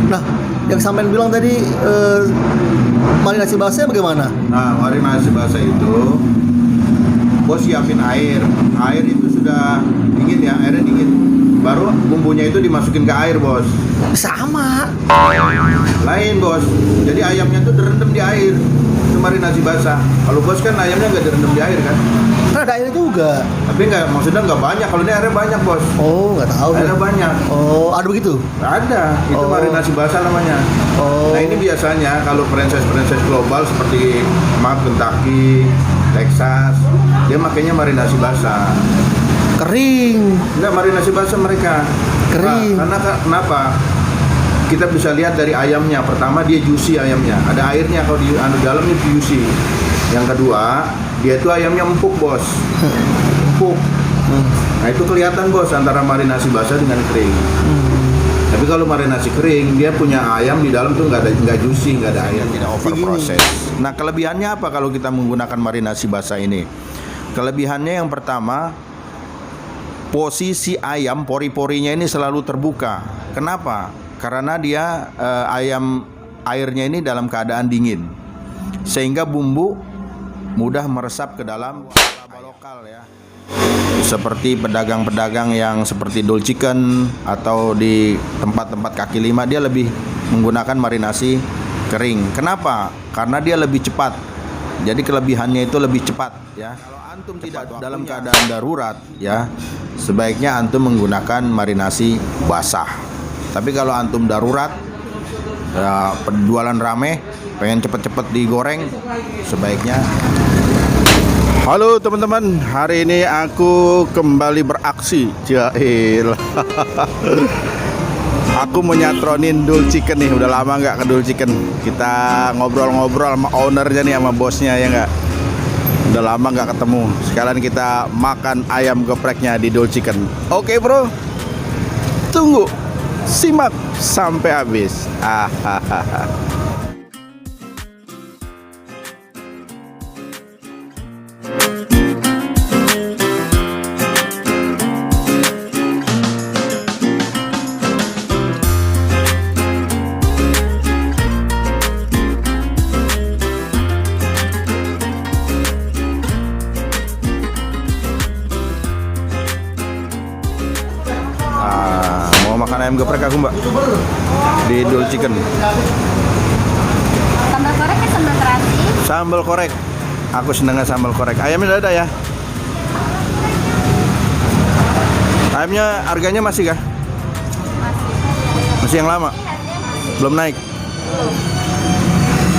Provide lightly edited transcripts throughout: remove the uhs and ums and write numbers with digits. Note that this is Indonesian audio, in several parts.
Nah, yang sampean bilang tadi marinasi basah bagaimana? Nah, marinasi basah itu bos siapin air. Air itu sudah dingin ya, airnya dingin. Baru bumbunya itu dimasukin ke air, bos. Sama. Lain, bos. Jadi ayamnya tuh direndam di air. Itu marinasi basah. Kalau bos kan ayamnya nggak direndam di air kan? Kan ada airnya juga. Tapi nggak, maksudnya nggak banyak. Kalau ini airnya banyak, bos. Oh, nggak tahu. Airnya banyak. Oh, ada begitu? Ada. Itu Oh. marinasi basah namanya. Oh. Nah, ini biasanya kalau franchise global seperti Kentucky, Texas, dia makainya marinasi basah. Kering. Enggak, marinasi basah mereka. Kering. Nah, karena kenapa? Kita bisa lihat dari ayamnya. Pertama, dia juicy ayamnya. Ada airnya kalau di dalamnya juicy. Yang kedua, dia itu ayamnya empuk, bos. Empuk. Nah, itu kelihatan, bos, antara marinasi basah dengan kering. Tapi kalau marinasi kering, dia punya ayam di dalam tuh nggak juicy, nggak ada ayam, tidak over proses. Nah, kelebihannya apa kalau kita menggunakan marinasi basah ini? Kelebihannya yang pertama, posisi ayam pori-porinya ini selalu terbuka. Kenapa? Karena dia ayam airnya ini dalam keadaan dingin, sehingga bumbu mudah meresap ke dalam lokal ya. Seperti pedagang-pedagang yang seperti Dole Chicken atau di tempat-tempat kaki lima, dia lebih menggunakan marinasi kering. Kenapa? Karena dia lebih cepat. Jadi kelebihannya itu lebih cepat ya. Kalau antum tidak dalam keadaan darurat ya, sebaiknya antum menggunakan marinasi basah. Tapi kalau antum darurat, ya, penjualan rame, pengen cepet-cepet digoreng, sebaiknya. Halo teman-teman, hari ini aku kembali beraksi. Jahil. Aku mau nyatronin Dole Chicken nih, udah lama nggak ke Dole Chicken. Kita ngobrol-ngobrol sama ownernya nih, sama bosnya ya nggak. Udah lama nggak ketemu. Sekalian kita makan ayam gepreknya di Dole Chicken. Oke bro, tunggu, simak sampai habis. Mau makan ayam geprek aku mbak di Dole Chicken. Sambal korek ya sambal terasi? Sambal korek. Aku senengnya sambal korek. Ayamnya udah ada ya? Ayamnya harganya masih kah? Masih yang lama? Belum naik?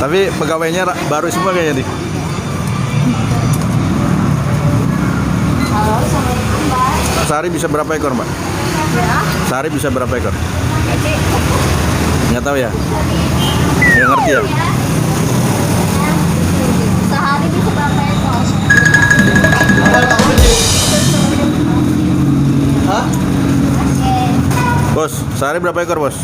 Tapi pegawainya baru semua kayaknya nih. Halo, assalamualaikum mbak. Sehari bisa berapa ekor mbak? Ya, Sehari bisa berapa ekor? jadi Nggak tahu ya? Nggak ngerti ya? sehari bisa berapa ekor? Hah? Oke. Bos, sehari berapa ekor bos?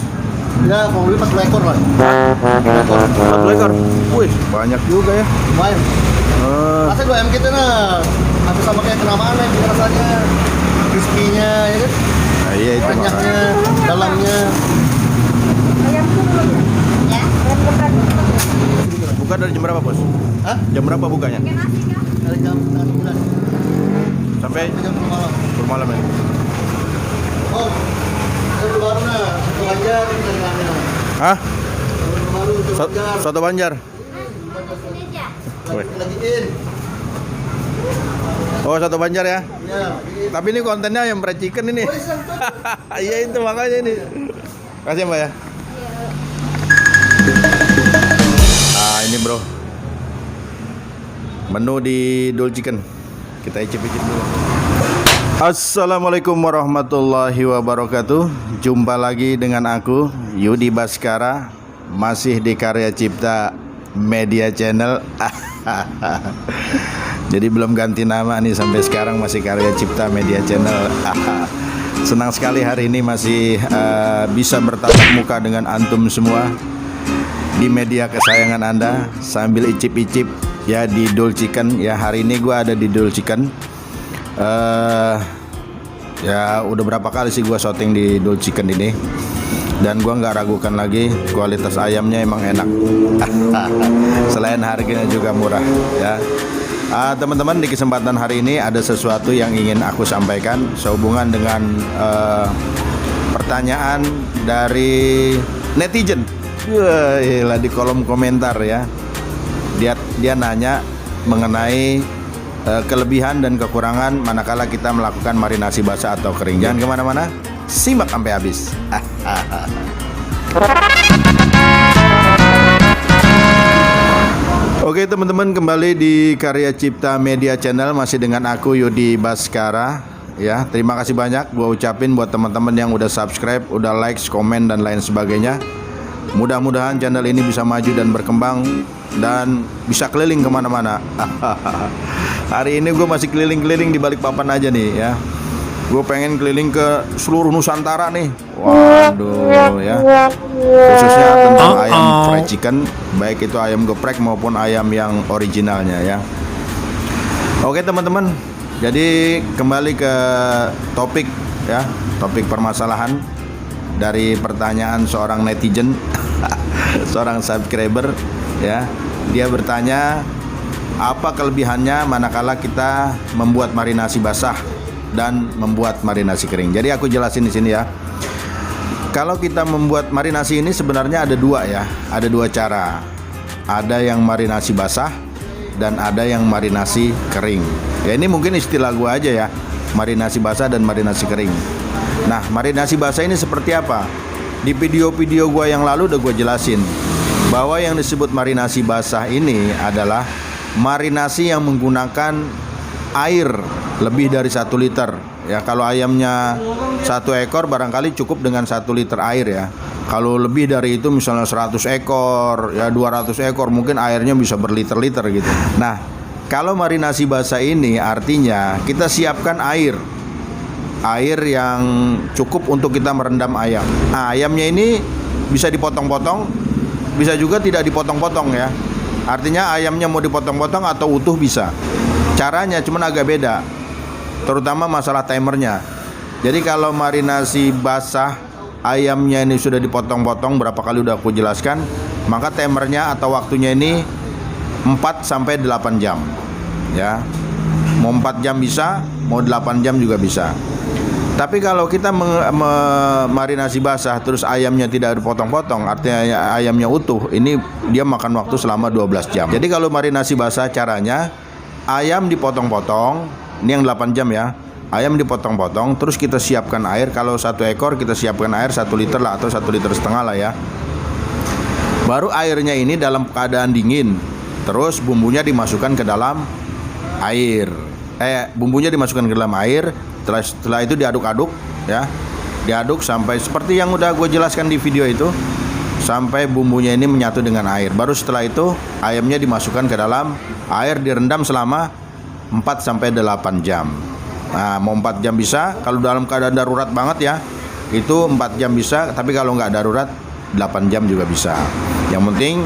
Ya, mau beli 40 ekor, Pak. 40 ekor? Wih, banyak juga ya. Lumayan. Eh, Masa dua ayam kita nah, hampir sama kayak kenamaan ya, gimana rasanya, crispy-nya, ya kan? nah iya itu makanya. Banyaknya, dalamnya. Ayam dulu ya. Ayam geprek. Buka dari jam berapa bos? Hah? Jam berapa bukanya? Pakai nasi kah? Dari jam 9 Sampai sampai jam 10 malam. bermalam ya? Oh, ada baru nah, satu Banjar ini dari mana? Hah? Baru satu Banjar. Soto Banjar? Sini aja. Wih. Lagiin. Oh, Soto Banjar ya? Ya, lagiin. Tapi ini kontennya yang fried chicken ini. Oh, iya, Iya itu makanya ini. Kasih mbak ya. Ah ini bro, menu di Dole Chicken. Kita icip-icip dulu. Assalamualaikum warahmatullahi wabarakatuh. Jumpa lagi dengan aku Yudi Baskara, masih di Karya Cipta Media Channel. Jadi belum ganti nama nih, sampai sekarang masih Karya Cipta Media Channel. Senang sekali hari ini masih bisa bertatap muka dengan antum semua di media kesayangan Anda, sambil icip-icip ya di Dole Chicken. Ya hari ini gue ada di Dole Chicken. Ya udah berapa kali sih gue syuting di Dole Chicken ini. Dan gua nggak ragukan lagi, kualitas ayamnya emang enak. Selain harganya juga murah ya. Teman-teman, di kesempatan hari ini ada sesuatu yang ingin aku sampaikan sehubungan dengan pertanyaan dari netizen. Wah, di kolom komentar ya. Dia nanya mengenai kelebihan dan kekurangan manakala kita melakukan marinasi basah atau kering. Jangan kemana-mana, simak sampai habis. Oke teman-teman, kembali di Karya Cipta Media Channel, masih dengan aku Yudi Baskara ya. Terima kasih banyak gua ucapin buat teman-teman yang udah subscribe, udah like, komen dan lain sebagainya. Mudah-mudahan channel ini bisa maju dan berkembang dan bisa keliling kemana-mana. Hari ini gue masih keliling-keliling di Balikpapan aja nih ya. Gue pengen keliling ke seluruh Nusantara nih. Waduh ya. Khususnya tentang ayam fried chicken, baik itu ayam geprek maupun ayam yang originalnya ya. Oke teman-teman, jadi kembali ke topik ya, topik permasalahan dari pertanyaan seorang netizen, seorang subscriber ya. Dia bertanya, apa kelebihannya manakala kita membuat marinasi basah dan membuat marinasi kering. Jadi aku jelasin di sini ya. Kalau kita membuat marinasi ini sebenarnya ada dua ya, ada dua cara. Ada yang marinasi basah dan ada yang marinasi kering. Ya ini mungkin istilah gua aja ya, marinasi basah dan marinasi kering. Nah, marinasi basah ini seperti apa? Di video-video gua yang lalu udah gua jelasin bahwa yang disebut marinasi basah ini adalah marinasi yang menggunakan air lebih dari 1 liter ya. Kalau ayamnya 1 ekor barangkali cukup dengan 1 liter air ya. Kalau lebih dari itu misalnya 100 ekor ya, 200 ekor, mungkin airnya bisa berliter-liter gitu. Nah, kalau marinasi basah ini artinya kita siapkan air yang cukup untuk kita merendam ayam. Nah, ayamnya ini bisa dipotong-potong, bisa juga tidak dipotong-potong ya. Artinya ayamnya mau dipotong-potong atau utuh bisa. Caranya cuman agak beda, terutama masalah timernya. Jadi kalau marinasi basah ayamnya ini sudah dipotong-potong, berapa kali udah aku jelaskan, maka timernya atau waktunya ini 4-8 jam ya. Mau 4 jam bisa, mau 8 jam juga bisa. Tapi kalau kita marinasi basah terus ayamnya tidak dipotong-potong, artinya ayamnya utuh, ini dia makan waktu selama 12 jam. Jadi kalau marinasi basah caranya, ayam dipotong-potong, ini yang 8 jam ya. Ayam dipotong-potong, terus kita siapkan air. Kalau 1 ekor kita siapkan air 1 liter lah atau 1,5 liter lah ya. Baru airnya ini dalam keadaan dingin, terus bumbunya dimasukkan ke dalam air. Bumbunya dimasukkan ke dalam air. Setelah itu diaduk-aduk ya, diaduk sampai seperti yang udah gue jelaskan di video itu, sampai bumbunya ini menyatu dengan air. Baru setelah itu ayamnya dimasukkan ke dalam air, direndam selama 4-8 jam. Nah, mau 4 jam bisa, kalau dalam keadaan darurat banget ya, itu 4 jam bisa. Tapi kalau nggak darurat 8 jam juga bisa. Yang penting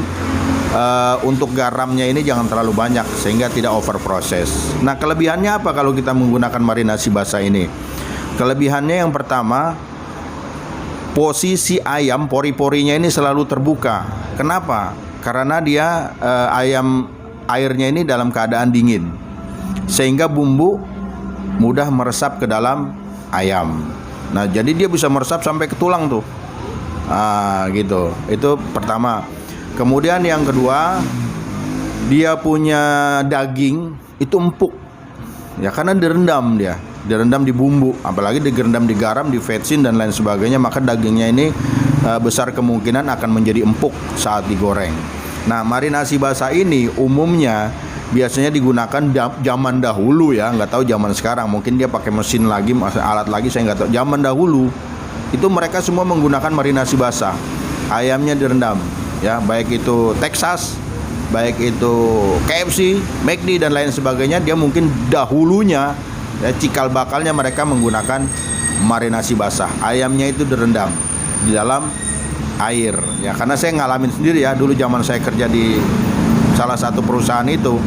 untuk garamnya ini jangan terlalu banyak sehingga tidak over proses. Nah, kelebihannya apa kalau kita menggunakan marinasi basah ini? Kelebihannya yang pertama, posisi ayam, pori-porinya ini selalu terbuka. Kenapa? Karena dia airnya ini dalam keadaan dingin, sehingga bumbu mudah meresap ke dalam ayam. Nah, jadi dia bisa meresap sampai ke tulang tuh. Gitu. Itu pertama. Kemudian yang kedua, dia punya daging itu empuk ya, karena direndam di bumbu, apalagi direndam di garam, di vetsin dan lain sebagainya, maka dagingnya ini besar kemungkinan akan menjadi empuk saat digoreng. Nah, marinasi basah ini umumnya biasanya digunakan zaman dahulu ya, nggak tahu zaman sekarang, mungkin dia pakai mesin lagi, alat lagi, saya nggak tahu. Zaman dahulu itu mereka semua menggunakan marinasi basah, ayamnya direndam ya, baik itu Texas, baik itu KFC, McD dan lain sebagainya. Dia mungkin dahulunya ya, cikal bakalnya mereka menggunakan marinasi basah. Ayamnya itu direndam di dalam air ya, karena saya ngalamin sendiri ya, dulu zaman saya kerja di salah satu perusahaan itu,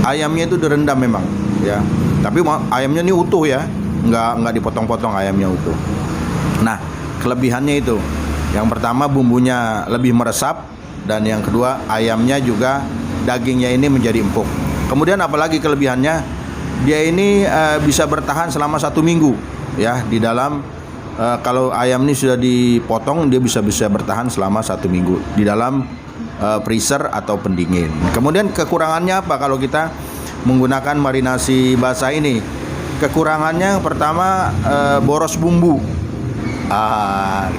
ayamnya itu direndam memang ya, tapi ayamnya ini utuh ya, nggak dipotong-potong, ayamnya utuh. Nah, kelebihannya itu. Yang pertama bumbunya lebih meresap, dan yang kedua ayamnya juga dagingnya ini menjadi empuk. Kemudian apalagi kelebihannya, dia ini bisa bertahan selama 1 minggu ya di dalam. Kalau ayam ini sudah dipotong, dia bisa bertahan selama 1 minggu di dalam freezer atau pendingin. Kemudian kekurangannya apa kalau kita menggunakan marinasi basah ini? Kekurangannya yang pertama boros bumbu.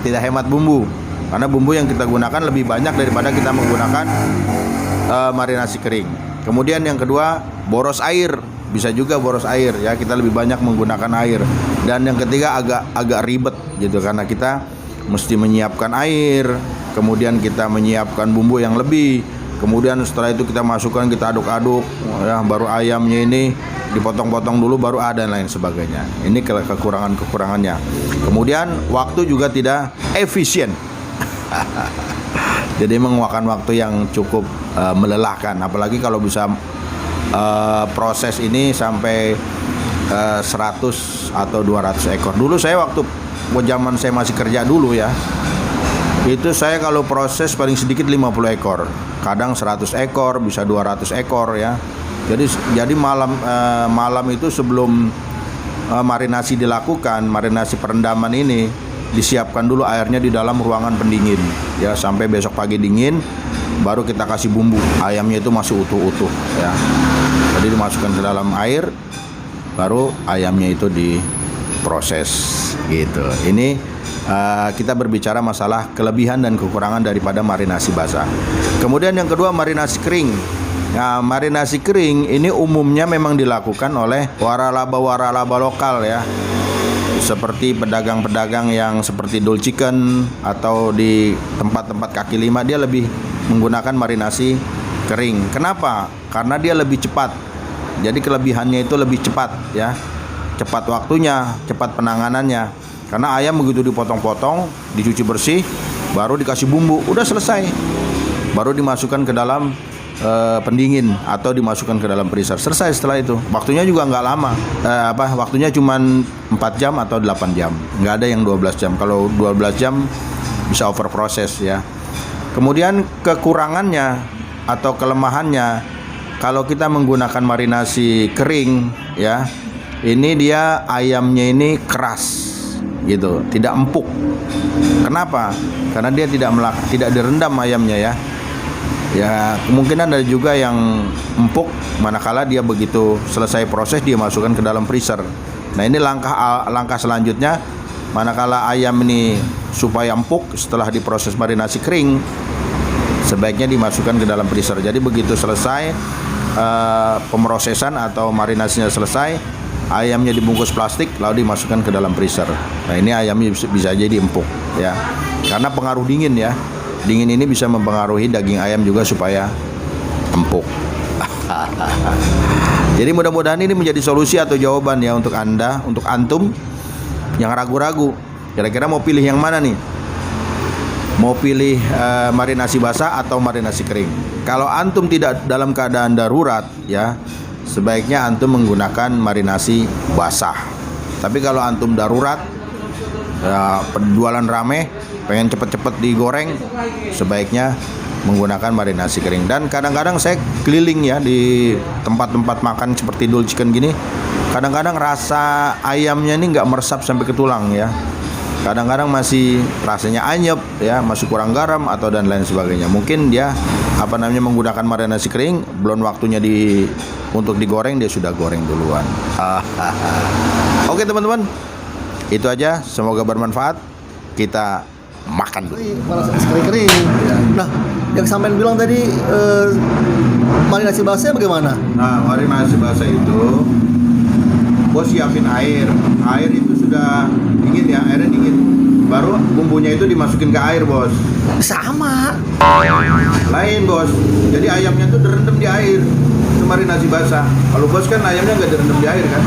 Tidak hemat bumbu, karena bumbu yang kita gunakan lebih banyak daripada kita menggunakan marinasi kering. Kemudian yang kedua, boros air. Bisa juga boros air ya, kita lebih banyak menggunakan air. Dan yang ketiga agak ribet gitu, karena kita mesti menyiapkan air, kemudian kita menyiapkan bumbu yang lebih, kemudian setelah itu kita masukkan, kita aduk-aduk ya, baru ayamnya ini dipotong-potong dulu baru ada dan lain sebagainya. Ini kekurangannya. Kemudian waktu juga tidak efisien. Jadi memakan waktu yang cukup melelahkan, apalagi kalau bisa proses ini sampai 100 atau 200 ekor. Dulu saya waktu zaman saya masih kerja dulu ya, itu saya kalau proses paling sedikit 50 ekor, kadang 100 ekor, bisa 200 ekor ya. Jadi malam itu sebelum marinasi dilakukan, marinasi perendaman ini disiapkan dulu airnya di dalam ruangan pendingin ya, sampai besok pagi dingin baru kita kasih bumbu. Ayamnya itu masih utuh-utuh ya. Jadi dimasukkan ke dalam air, baru ayamnya itu diproses gitu. Ini kita berbicara masalah kelebihan dan kekurangan daripada marinasi basah. Kemudian yang kedua, marinasi kering. Nah, marinasi kering ini umumnya memang dilakukan oleh waralaba lokal ya, seperti pedagang-pedagang yang seperti Dul Chicken atau di tempat-tempat kaki lima, dia lebih menggunakan marinasi kering. Kenapa? Karena dia lebih cepat. Jadi kelebihannya itu lebih cepat ya, cepat waktunya, cepat penanganannya. Karena ayam begitu dipotong-potong, dicuci bersih, baru dikasih bumbu, udah selesai. Baru dimasukkan ke dalam pendingin atau dimasukkan ke dalam freezer. Selesai setelah itu. Waktunya juga nggak lama. Waktunya cuma 4 jam atau 8 jam. Nggak ada yang 12 jam. Kalau 12 jam bisa over proses ya. Kemudian kekurangannya atau kelemahannya, kalau kita menggunakan marinasi kering ya, ini dia ayamnya ini keras gitu, tidak empuk. Kenapa? Karena dia tidak direndam ayamnya ya. Ya, kemungkinan ada juga yang empuk manakala dia begitu selesai proses dia masukkan ke dalam freezer. Nah, ini langkah selanjutnya, manakala ayam ini supaya empuk setelah diproses marinasi kering, sebaiknya dimasukkan ke dalam freezer. Jadi begitu selesai pemrosesan atau marinasinya selesai, ayamnya dibungkus plastik lalu dimasukkan ke dalam freezer. Nah, ini ayamnya bisa jadi empuk ya, karena pengaruh dingin ya. Dingin ini bisa mempengaruhi daging ayam juga supaya empuk. Jadi mudah-mudahan ini menjadi solusi atau jawaban ya untuk Anda, untuk antum yang ragu-ragu. Kira-kira mau pilih yang mana nih? Mau pilih marinasi basah atau marinasi kering? Kalau antum tidak dalam keadaan darurat ya, sebaiknya antum menggunakan marinasi basah. Tapi kalau antum darurat, penjualan rame, pengen cepet-cepet digoreng, sebaiknya menggunakan marinasi kering. Dan kadang-kadang saya keliling ya di tempat-tempat makan seperti Dul Chicken gini, kadang-kadang rasa ayamnya ini nggak meresap sampai ke tulang ya. Kadang-kadang masih rasanya anyep ya, masih kurang garam atau dan lain sebagainya. Mungkin dia menggunakan marinasi kering, belum waktunya untuk digoreng, dia sudah goreng duluan. Oke teman-teman, itu aja, semoga bermanfaat. Kita makan dulu. Malah sekali kering. Nah, yang sampean bilang tadi marinasi basah bagaimana? Nah, marinasi basah itu bos siapin air. Air itu sudah dingin ya, airnya dingin. Baru bumbunya itu dimasukin ke air, bos. Sama. Lain, bos. Jadi ayamnya tuh direndam di air. Itu marinasi basah. Kalau bos kan ayamnya nggak direndam di air kan?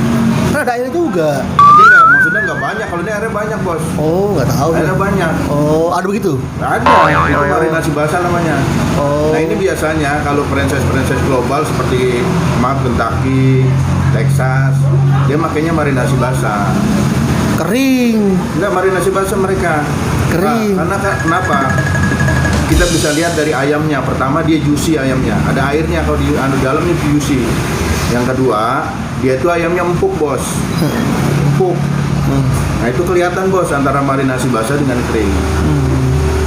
Kan ada air juga. Jadi maksudnya nggak banyak. Kalau ini airnya banyak, bos. Oh, nggak tahu. Airnya banyak. Oh, ada begitu? Ada. Itu marinasi basah namanya. Oh. Nah, ini biasanya kalau franchise global seperti Kentucky, Texas, dia makainya marinasi basah. Kering. Enggak, marinasi basah mereka. Kering. Karena kenapa? Kita bisa lihat dari ayamnya. Pertama dia juicy ayamnya. Ada airnya kalau di dalamnya juicy. Yang kedua, dia itu ayamnya empuk, Bos. Empuk. Nah, itu kelihatan, Bos, antara marinasi basah dengan kering.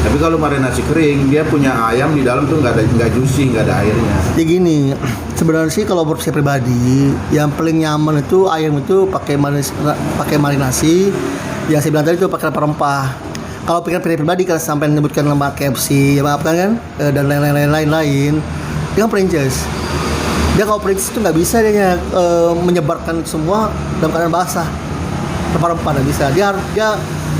Tapi kalau marinasi kering, dia punya ayam di dalam tuh nggak juicy, nggak ada airnya. Jadi gini, sebenarnya sih kalau menurut saya pribadi, yang paling nyaman itu ayam itu pakai marinasi. Yang saya bilang tadi itu pakai rempah-rempah. Kalau pikiran pribadi kalau sampai menyebutkan lemak KFC, ya maaf kan, dan lain-lain, dia kan perinces. Dia kalau perinces itu nggak bisa dia menyebarkan semua dalam keadaan basah. Rempah-rempah nggak bisa. Dia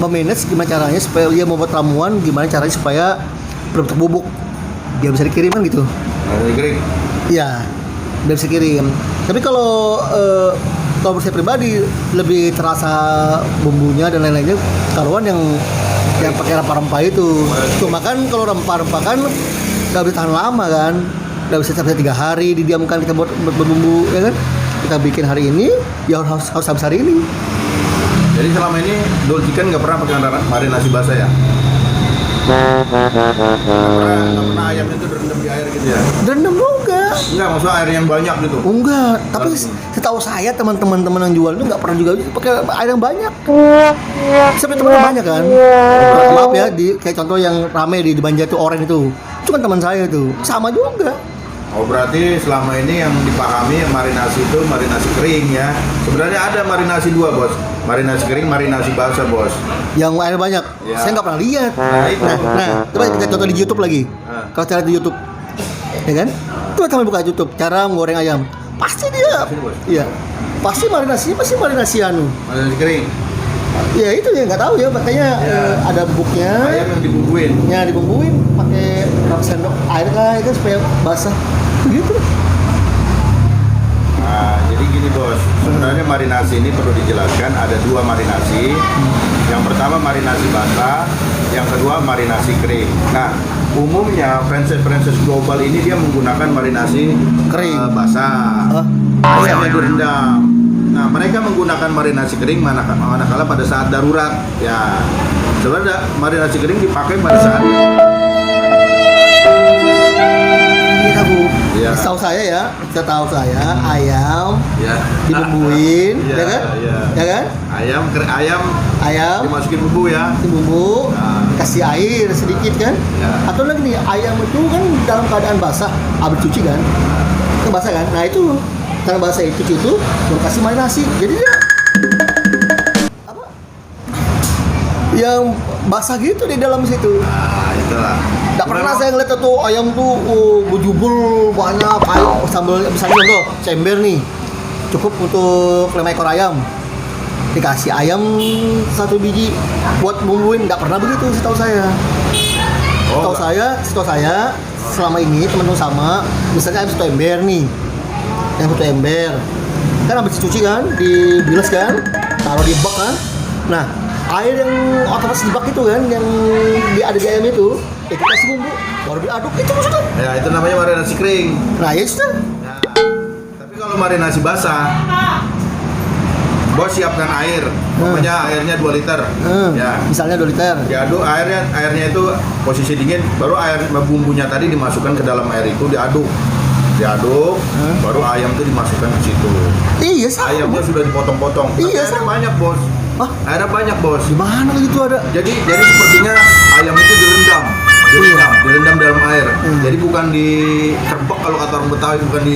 memanage gimana caranya supaya dia membuat ramuan, gimana caranya supaya berbentuk bubuk. Dia bisa dikirim kan gitu. Marinasi kering. Iya, dia bisa kirim. Tapi kalau menurut saya pribadi lebih terasa bumbunya dan lain-lainnya karuan yang pakai rempah-rempah itu. Cuma kan kalau rempah-rempah kan nggak bisa tahan lama kan, nggak bisa sampai 3 hari didiamkan kita buat berbumbu, ya kan? Kita bikin hari ini, ya harus habis hari ini. Jadi selama ini Dol Chicken nggak pernah pakai marinasi basah ya? Nggak pernah ayamnya itu direndam di air gitu ya? Direndam juga. Enggak, maksudnya air yang banyak gitu? Enggak, tapi setahu saya teman-teman yang jual itu nggak pernah juga pakai air yang banyak. Sampai teman banyak kan? Maaf ya, kayak contoh yang rame di Banjar itu oren itu kan teman saya itu sama juga. Oh, berarti selama ini yang dipahami marinasi itu marinasi kering ya. Sebenarnya ada marinasi dua, Bos. Marinasi kering, marinasi basah, Bos. Yang air banyak, Ya. saya nggak pernah lihat. Nah, itu. Nah, coba kita contoh di YouTube lagi. Kalau cara di YouTube, ya kan? Coba kami buka YouTube, cara menggoreng ayam. Pasti dia, Sini, Bos. iya, pasti marinasi anu. Marinasi kering. Ya itu ya nggak tahu ya, makanya ada bubuknya. Ayam yang dibumbuin. Ya dibumbuin pakai berapa sendok air kah itu supaya basah. Begitu. Nah, jadi gini, Bos. Sebenarnya marinasi ini perlu dijelaskan ada 2 marinasi. Yang pertama marinasi basah, yang kedua marinasi kering. Nah, umumnya franchise global ini dia menggunakan marinasi Kering. Basah. Ayamnya direndam. Nah, mereka menggunakan marinasi kering manakala pada saat darurat. Ya, sebenarnya marinasi kering dipakai pada saat Iya Bu. Iya. Setahu saya ayam ya dibumbuin, Iya, ya kan? iya. Ya kan? Ayam dimasukin bumbu ya. Bumbu, Nah. kasih air sedikit kan? Ya. Atau lagi nih ayam itu kan dalam keadaan basah, habis cuci kan? Itu basah kan? Nah itu karena basah itu baru kasih marinasi. Jadi dia apa? Yang basah gitu di dalam situ. Nah, itulah. Nggak pernah saya ngeliat tuh ayam tuh berjubel banyak kayak sambal, misalnya contoh cember nih cukup untuk 5 ekor ayam, dikasih ayam 1 biji buat bumbuin. Nggak pernah begitu setahu saya. Oh, Setahu saya selama ini teman-teman sama, misalnya ayam 1 ember nih, yang 1 ember kan habis dicuci kan, dibilas kan, taruh di bak kan. Nah air yang otomatis di bak itu kan, yang ada di ayam itu, kita kasih bumbu, baru diaduk, itu sudah. ya itu namanya marinasi kering. Nah ya sudah. Nah, tapi kalau marinasi basah, Bos siapkan air, pokoknya airnya 2 liter. Ya, Misalnya 2 liter. diaduk airnya itu posisi dingin, baru bumbunya tadi dimasukkan ke dalam air itu, diaduk, baru ayam itu dimasukkan ke situ. Iya sama. Ayamnya sudah dipotong-potong. Tapi Iya, airnya sama. banyak, Bos. Hah? Airnya banyak, Bos. Gimana gitu ada? Jadi sepertinya ayam itu direndam dalam air. Jadi bukan dikerbek kalau kata orang Betawi, bukan di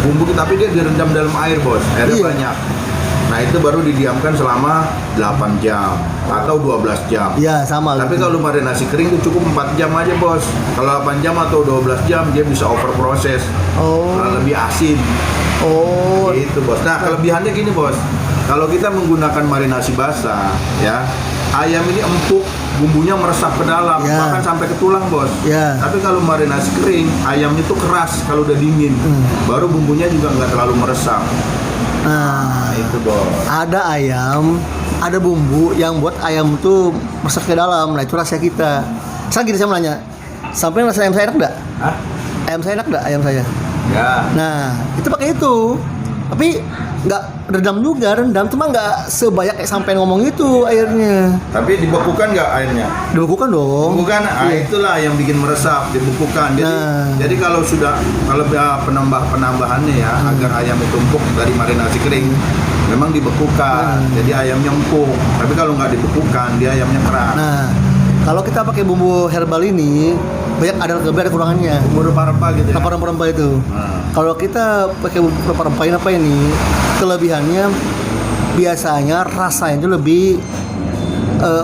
bumbu, tapi dia direndam dalam air, Bos. Airnya Iya. banyak. Nah, itu baru didiamkan selama 8 jam atau 12 jam. Iya sama. Tapi gitu. kalau marinasi kering itu cukup 4 jam aja, Bos. Kalau 8 jam atau 12 jam dia bisa over proses. Oh. Lebih asin. Oh. Gitu, Bos. Nah, kelebihannya gini, Bos. Kalau kita menggunakan marinasi basah, ya, ayam ini empuk, bumbunya meresap ke dalam, Ya. bahkan sampai ke tulang, Bos. Ya. Tapi kalau marinasi kering, ayamnya itu keras kalau udah dingin. Baru bumbunya juga nggak terlalu meresap. Nah, Itu, Bos. ada ayam, ada bumbu yang buat ayam tuh meresap ke dalam. Nah itu rahasia kita. Sekarang gini saya mau nanya, sampai rasa ayam saya enak nggak? Hah? Ayam saya enak nggak ayam saya? Ya. Nah itu pakai itu. Tapi nggak rendam cuma nggak sebanyak kayak sampai ngomong itu airnya. Tapi dibekukan nggak airnya? Dibekukan dong. Bukan, Iya. itulah yang bikin meresap, dibekukan. Jadi, Nah. jadi kalau ada penambahannya ya, agar ayam itu empuk dari marinasi kering, memang dibekukan. Jadi ayamnya empuk. Tapi kalau nggak dibekukan, dia ayamnya keras. Nah, kalau kita pakai bumbu herbal ini banyak ada kekurangannya. Rempah-rempah gitu ya. Rempah-rempah itu. Nah. Kalau kita pakai rempah-rempah ini apa ini? Kelebihannya biasanya rasanya itu lebih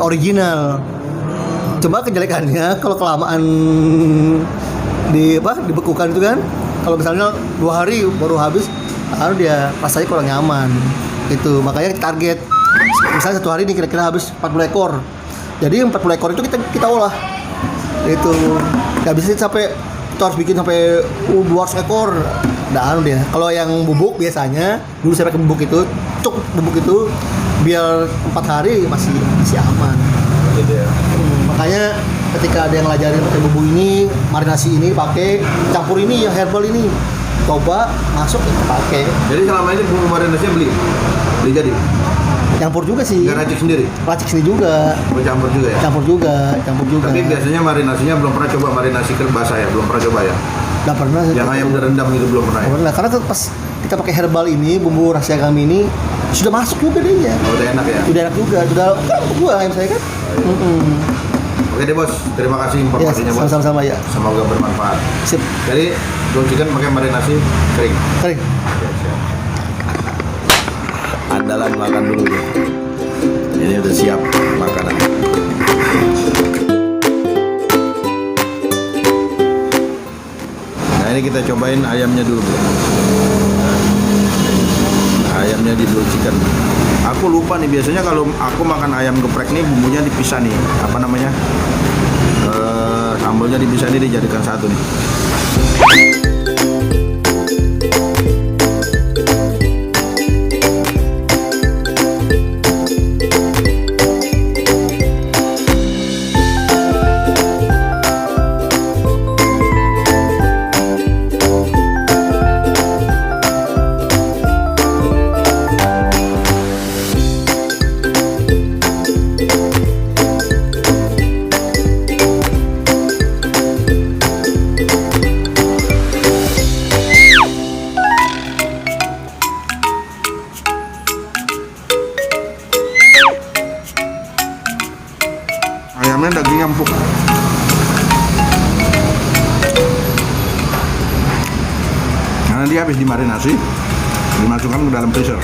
original. Cuma kejelekannya kalau kelamaan dibekukan itu kan, kalau misalnya 2 hari baru habis, dia rasanya kurang nyaman. Itu makanya target misalnya 1 hari ini kira-kira habis 40 ekor. Jadi 40 ekor itu kita olah. Itu nggak bisa sampai kita harus bikin sampai 200 ekor. Nah, dia. Kalau yang bubuk biasanya dulu saya pakai bubuk itu, cukup bubuk itu biar 4 hari masih aman. Gitu ya. Makanya ketika ada yang ngajarin pakai bumbu ini, marinasi ini pakai, campur ini yang herbal ini, coba masuk kita pakai. Jadi selama ini bumbu marinasinya beli jadi. Campur juga sih. Nggak racik sendiri. Racik sini juga. Campur juga ya. Campur juga. Tapi biasanya marinasinya belum pernah coba marinasi basah ya, belum pernah coba ya. Nggak pernah. Yang ayam direndam itu belum pernah ya. Nggak pernah. Karena pas kita pakai herbal ini, bumbu rahasia kami ini sudah masuk juga dia. Oh, udah enak ya. Udah enak juga. Sudah kan gua ayam saya kan. Oke deh bos, terima kasih Ya, informasinya bos. sama-sama ya. Semoga bermanfaat. Sip. Jadi grilled chicken pakai marinasi kering. Kering. Andalan makan dulu deh. Ini udah siap makanan. Nah ini kita cobain ayamnya dulu bro. Ayamnya di grilled chicken. Aku lupa nih, biasanya kalau aku makan ayam geprek nih bumbunya dipisah nih. Apa namanya? Sambalnya dipisah nih, dijadikan satu nih. Ayamnya dagingnya empuk. Karena dia habis dimarinasi, dimasukkan ke dalam freezer.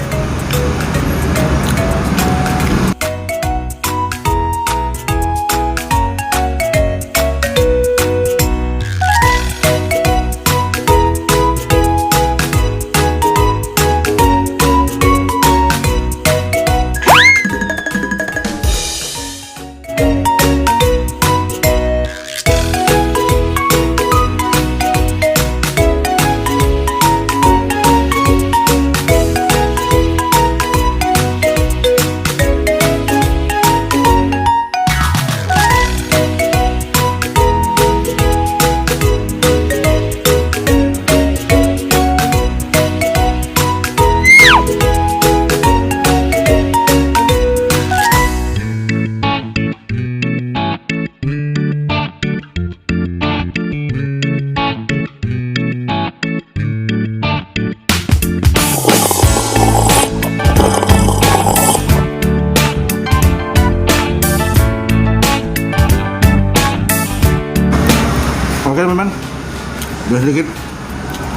Oke teman-teman, udah sedikit.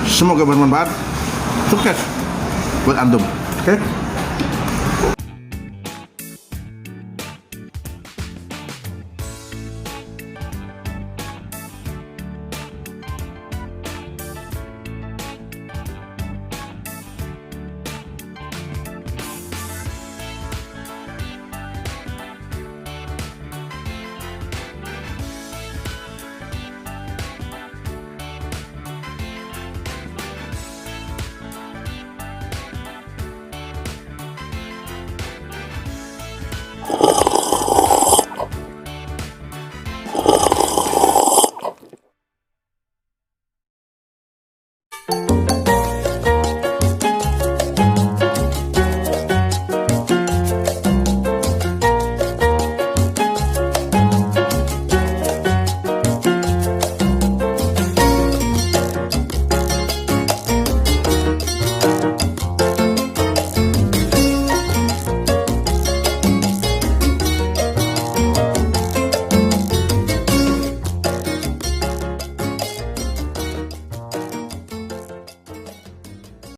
Semoga bermanfaat. Sukses buat antum. Oke.